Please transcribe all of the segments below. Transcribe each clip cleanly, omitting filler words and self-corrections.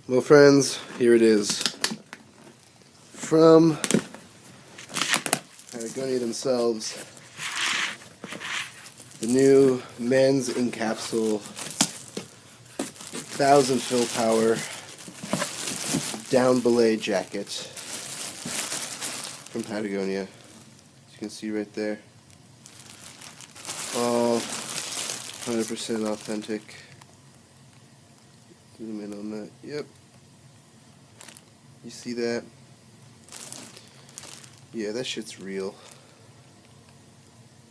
Well, friends, here it is from Patagonia themselves. The new men's Encapsil 1000 fill power down Belay jacket from Patagonia. As you can see right there, all 100% authentic. Zoom in on that. Yep. You see that? Yeah, that shit's real.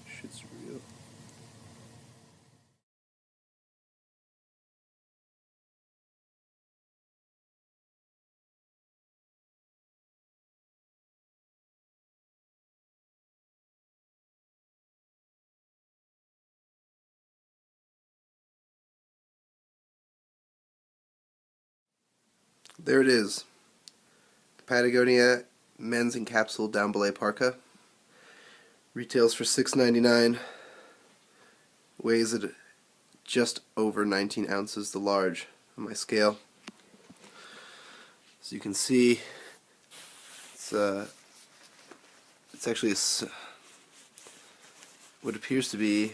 Shit's real. There it is. Patagonia men's Encapsil down Belay parka. Retails for $6.99. Weighs at just over 19 ounces, the large on my scale. As you can see, it's actually what appears to be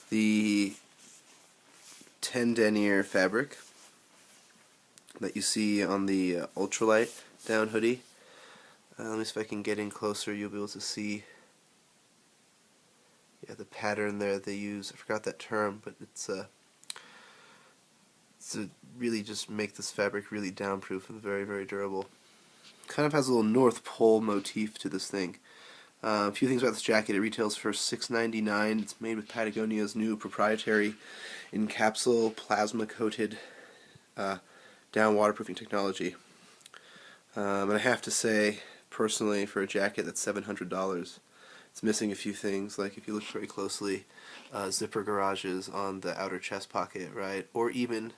the 10 denier fabric that you see on the ultralight down hoodie. Let me see if I can get in closer. You'll be able to see the pattern there they use. I forgot that term, but it's to really just make this fabric really downproof and very, very durable. Kind of has a little North Pole motif to this thing. A few things about this jacket. It retails for $6.99. It's made with Patagonia's new proprietary Encapsil plasma coated down waterproofing technology. And I have to say, personally, for a jacket that's $700, it's missing a few things. Like if you look very closely, zipper garages on the outer chest pocket, right, or even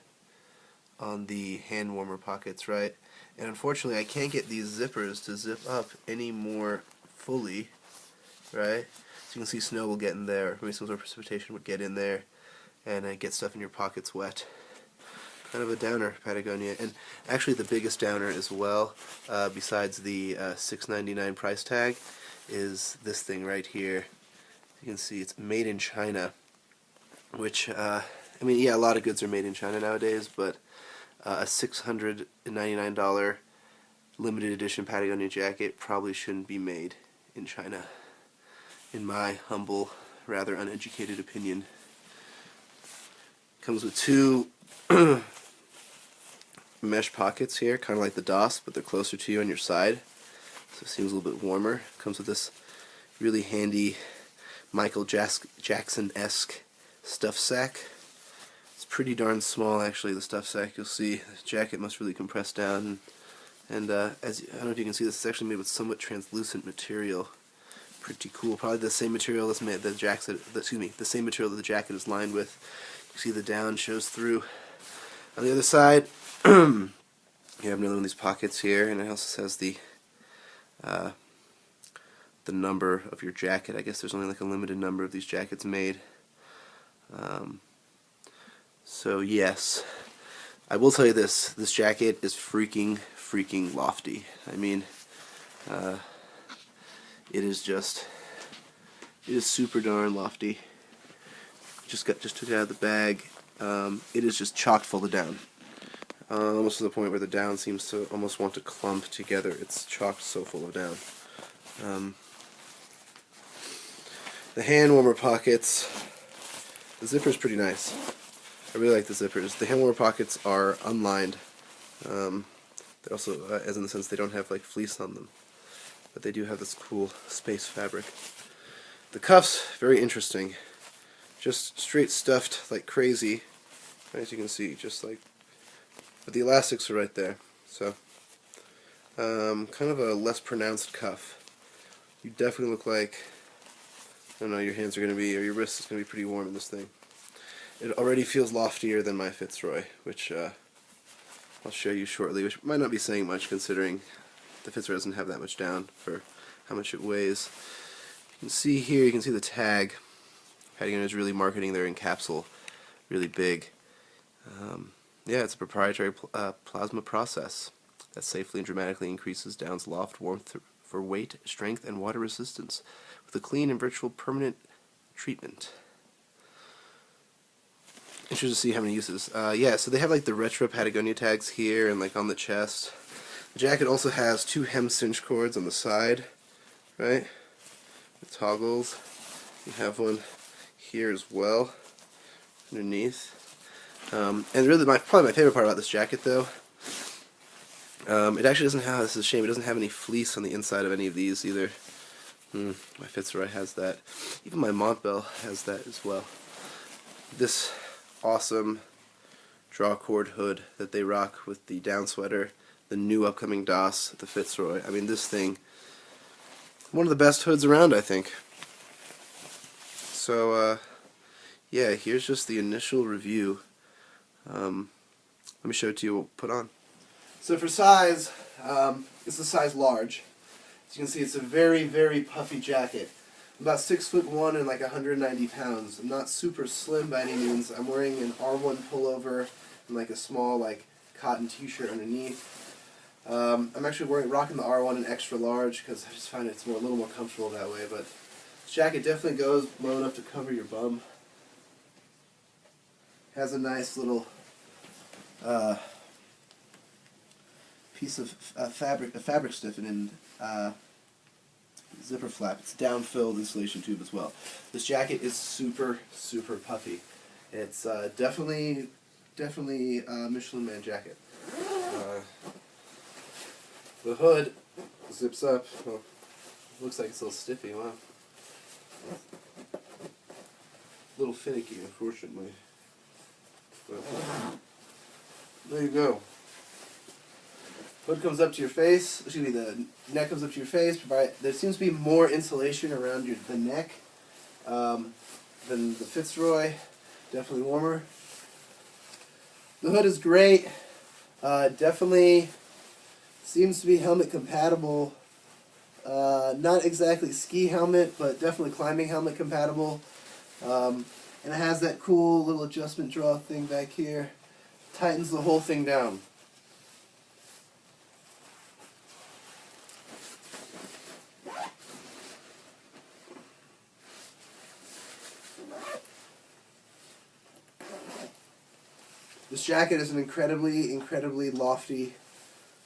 on the hand warmer pockets, right. And unfortunately, I can't get these zippers to zip up any more fully, right. So you can see snow will get in there, maybe some sort of precipitation would get in there, and get stuff in your pockets wet. Kind of a downer, Patagonia. And actually the biggest downer as well, besides the $6.99 price tag, is this thing right here. You can see it's made in China, which, I mean, yeah, a lot of goods are made in China nowadays, but a $699 limited edition Patagonia jacket probably shouldn't be made in China, in my humble, rather uneducated opinion. Comes with two mesh pockets here, kind of like the DOS, but they're closer to you on your side, so it seems a little bit warmer. Comes with this really handy Michael Jackson-esque stuff sack. It's pretty darn small, actually, the stuff sack. You'll see the jacket must really compress down, and I don't know if you can see this, it's actually made with somewhat translucent material. Pretty cool. Probably the same material that's made the same material that the jacket is lined with. You see the down shows through. On the other side, you have another one of these pockets here, and it also says the number of your jacket. I guess there's only like a limited number of these jackets made. So yes, I will tell you this: this jacket is freaking lofty. I mean, it is super darn lofty. Just took it out of the bag. It is just chock full of down. Almost to the point where the down seems to almost want to clump together. It's chocked so full of down. The hand warmer pockets, the zipper's pretty nice. I really like the zippers. The hand warmer pockets are unlined. They're also, as in the sense they don't have like fleece on them, but they do have this cool space fabric. The cuffs, very interesting. Just straight stuffed like crazy, as you can see, just like, but the elastics are right there, so kind of a less pronounced cuff. You definitely look like, I don't know, your hands are going to be, or your wrist is going to be pretty warm in this thing. It already feels loftier than my Fitzroy, which I'll show you shortly, which might not be saying much considering the Fitzroy doesn't have that much down for how much it weighs. You can see here, you can see the tag. Patagonia is really marketing their Encapsil really big. Yeah, it's a proprietary plasma process that safely and dramatically increases down's loft warmth for weight, strength, and water resistance with a clean and virtual permanent treatment. Interested to see how many uses. Yeah, so they have like the retro Patagonia tags here and like on the chest. The jacket also has 2 hem cinch cords on the side, right? With toggles. You have one here as well, underneath. And really, probably my favorite part about this jacket, though, it actually doesn't have, this is a shame, it doesn't have any fleece on the inside of any of these either. My Fitzroy has that. Even my Montbell has that as well. This awesome Drawcord hood that they rock with the down sweater, the new upcoming DOS, the Fitzroy. I mean, this thing, one of the best hoods around, I think. So, yeah, here's just the initial review. Let me show it to you what we'll put on. So for size, it's a size large. As you can see, it's a very, very puffy jacket. I'm about 6'1" and like 190 pounds. I'm not super slim by any means. I'm wearing an R1 pullover and like a small like cotton t-shirt underneath. I'm actually rocking the R1 in extra large because I just find it's a little more comfortable that way. But this jacket definitely goes low enough to cover your bum. Has a nice little piece of fabric stiffening zipper flap. It's down-filled insulation tube as well. This jacket is super, super puffy. It's definitely a Michelin Man jacket. The hood zips up. Oh, looks like it's a little stiffy. Wow. A little finicky, unfortunately. But there you go. Hood comes up to your face. Excuse me, the neck comes up to your face. There seems to be more insulation around the neck than the Fitzroy. Definitely warmer. The hood is great. Definitely seems to be helmet compatible. Not exactly ski helmet, but definitely climbing helmet compatible. And it has that cool little adjustment draw thing back here. Tightens the whole thing down. This jacket is an incredibly, incredibly lofty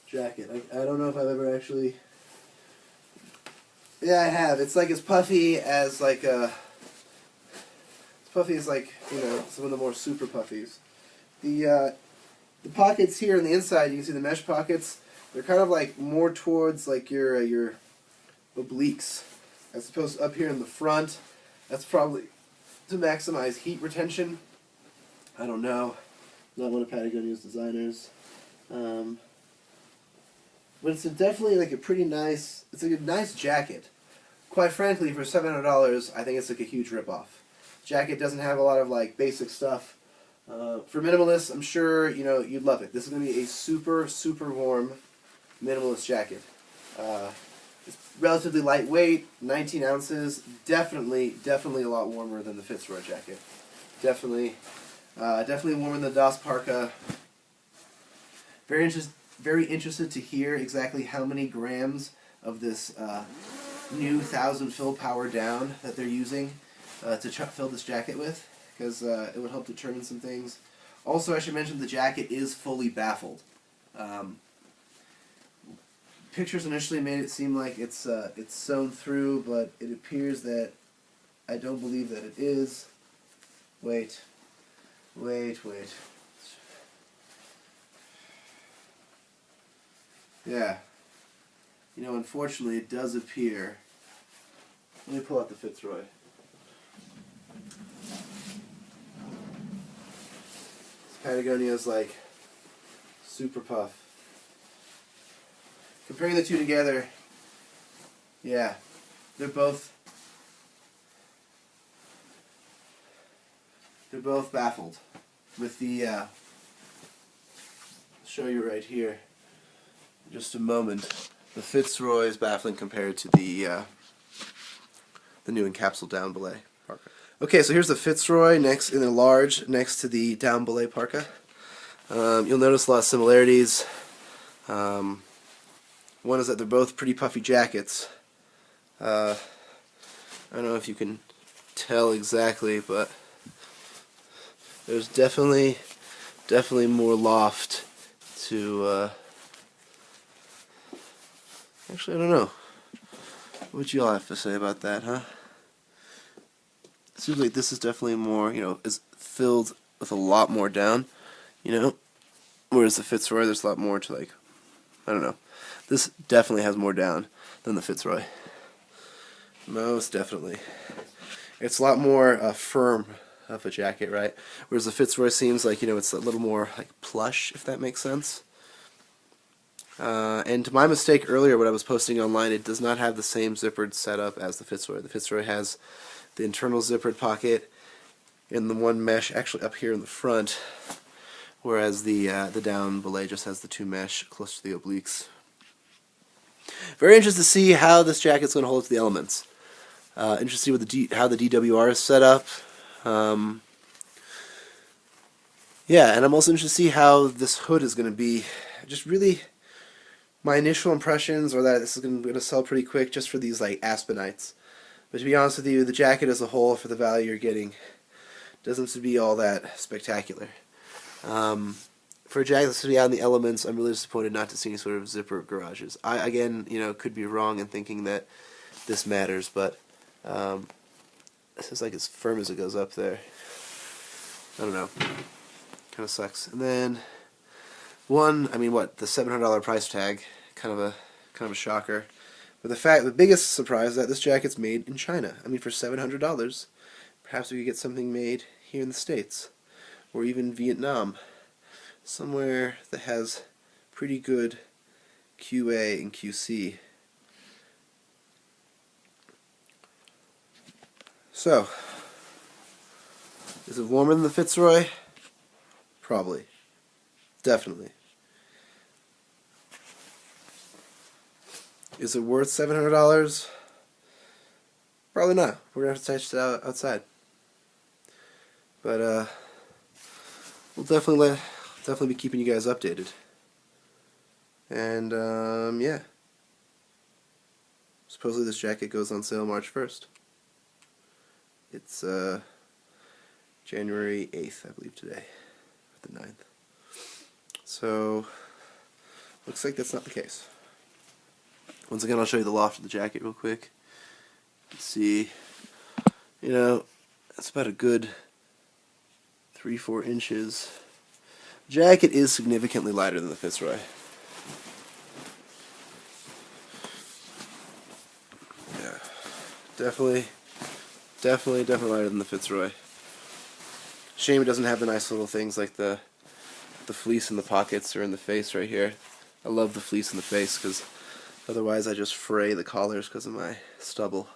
jacket. I don't know if I've ever actually... Yeah, I have. It's like as puffy as like a... Puffy is like, you know, some of the more super puffies. The pockets here on the inside, you can see the mesh pockets. They're kind of like more towards like your obliques, as opposed to up here in the front. That's probably to maximize heat retention. I don't know. Not one of Patagonia's designers. But it's definitely like a pretty nice. It's like a nice jacket. Quite frankly, for $700, I think it's like a huge ripoff. Jacket doesn't have a lot of like basic stuff. For minimalists, I'm sure you'd love it. This is going to be a super, super warm minimalist jacket. It's relatively lightweight, 19 ounces. Definitely a lot warmer than the Fitzroy jacket. Definitely warmer than the DOS parka. Very interested to hear exactly how many grams of this new 1000 fill power down that they're using to fill this jacket with, because it would help determine some things. Also, I should mention the jacket is fully baffled. Pictures initially made it seem like it's sewn through, but it appears that I don't believe that it is. Wait. Yeah. Unfortunately, it does appear. Let me pull out the Fitzroy. Patagonia's like super puff. Comparing the two together, yeah, they're both baffled with the I'll show you right here in just a moment. The Fitzroy is baffling compared to the new Encapsil down Belay parka. Okay, so here's the Fitzroy next in a large next to the down Belay parka. You'll notice a lot of similarities. One is that they're both pretty puffy jackets. I don't know if you can tell exactly, but there's definitely more loft to, actually I don't know. What would you all have to say about that, huh? It seems like this is definitely more, is filled with a lot more down, whereas the Fitzroy, there's a lot more to, like, I don't know. This definitely has more down than the Fitzroy. Most definitely. It's a lot more firm of a jacket, right? Whereas the Fitzroy seems like, it's a little more like plush, if that makes sense. And to my mistake earlier, when I was posting online, it does not have the same zippered setup as the Fitzroy. The Fitzroy has the internal zippered pocket and the one mesh actually up here in the front, whereas the down Belay just has the two mesh close to the obliques. Very interested to see how this jacket's going to hold up to the elements. Interested with how the DWR is set up. Yeah, and I'm also interested to see how this hood is going to be. Just really, my initial impressions are that this is going to sell pretty quick just for these like Aspenites. But to be honest with you, the jacket as a whole, for the value you're getting, doesn't seem to be all that spectacular. For a jacket that's going to be out in the elements, I'm really disappointed not to see any sort of zipper garages. I, again, could be wrong in thinking that this matters, but this is like as firm as it goes up there. I don't know. Kind of sucks. And then the $700 price tag, kind of a shocker. But the biggest surprise is that this jacket's made in China. For $700, perhaps we could get something made here in the States, or even Vietnam, somewhere that has pretty good QA and QC. So, is it warmer than the Fitzroy? Probably. Definitely. Is it worth $700? Probably not. We're going to have to test it out outside. But we'll definitely be keeping you guys updated. And yeah. Supposedly this jacket goes on sale March 1st. It's January 8th, I believe, today. Or the 9th. So, looks like that's not the case. Once again, I'll show you the loft of the jacket real quick. Let's see. That's about a good 3-4 inches. The jacket is significantly lighter than the Fitzroy. Yeah. Definitely lighter than the Fitzroy. Shame it doesn't have the nice little things like the fleece in the pockets or in the face right here. I love the fleece in the face because otherwise I just fray the collars because of my stubble.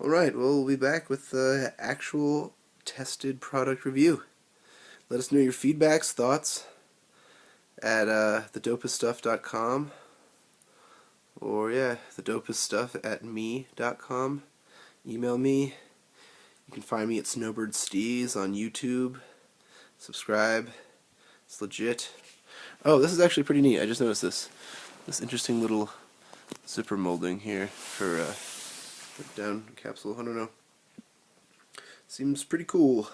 Alright, well, we'll be back with the actual tested product review. Let us know your feedbacks, thoughts at thedopeststuff.com or thedopeststuff@me.com. Email me. You can find me at Snowbird Steez on YouTube. Subscribe. It's legit. Oh, this is actually pretty neat. I just noticed this interesting little zipper molding here for down capsule. I don't know. Seems pretty cool.